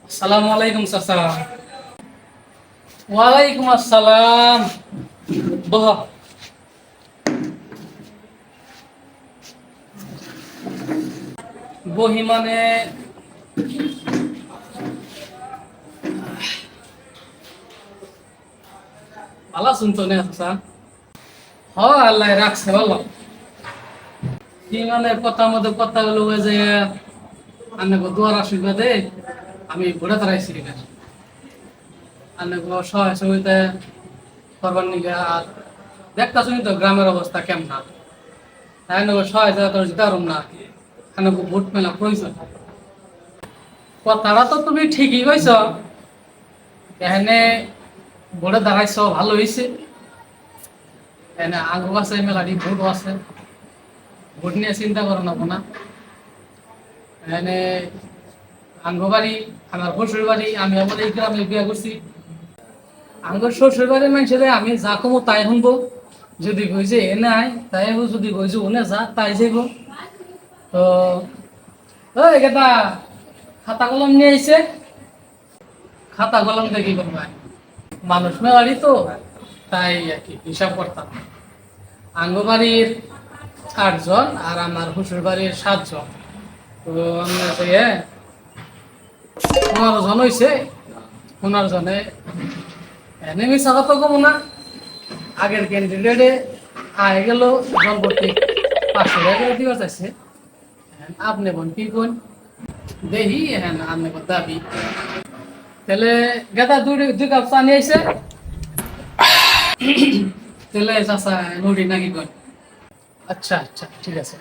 আসসালামু আলাইকুম চাচা। ওয়ালাইকুম আসসালাম। বহ। বহি মানে ভালো শুনতো না চাচা। হ, আল্লাহ রাখছে ভালো। কি মানে কথার মধ্যে কথা হলো ওই যে আন্নাকে দুয়ার আশীর্বাদে আমি ঘুরে দাঁড়াইছি এখানে। আন্নাকে সহায় সহযোগিতা করবার নিগে আর দেখতা শুনি তো গ্রামের অবস্থা কেমন। তাই না সহায়তা তোর যেতে পারুম না। আন্নাকে ভোট মেলা প্রয়োজন। কথাটা তো তুমি ঠিকই কইছ। এখানে ঘুরে দাঁড়াইছ ভালো হয়েছে। এখানে আঙ্গুর আছে মেলাডি ভোটও আছে। ভোট নিয়ে চিন্তা করো না। এখানে আঙ্গুর বাড়ি, আমার শ্বশুর বাড়ি, আমি আমার এই গ্রামে বিয়ে করছি। আঙ্গুর শ্বশুর বাড়ির মানুষের আমি যা কমো তাই শুনবো। যদি কই যে এ নাই তাই হবো, যদি কই যে ওনে যা তাই যাইব। তো ওই গেদা, খাতা কলম নিয়ে আইছে। খাতা কলম দিয়ে কি করবো? মানুষ মেলারই তো, তাই আর কি হিসাব করতাম। আঙ্গুর বাড়ির 8 জন আর আমার শ্বশুর বাড়ির 7 জন। তো আমরা যে 15 জন হয়েছে। 15 জনে এনে মিশা কথা কম না। আগের ক্যান্ডিডেটে আয় গেল জনপ্রতি 500 টাকা দিবা চাইছে। আপনি বোন কি কোন দেখি হ্যাঁ আপনি দাবি তাহলে গেদা দুই কাপ চা নিয়ে আইছে। তাহলে চাচা নুরি নাকি কোন? আচ্ছা আচ্ছা, ঠিক আছে।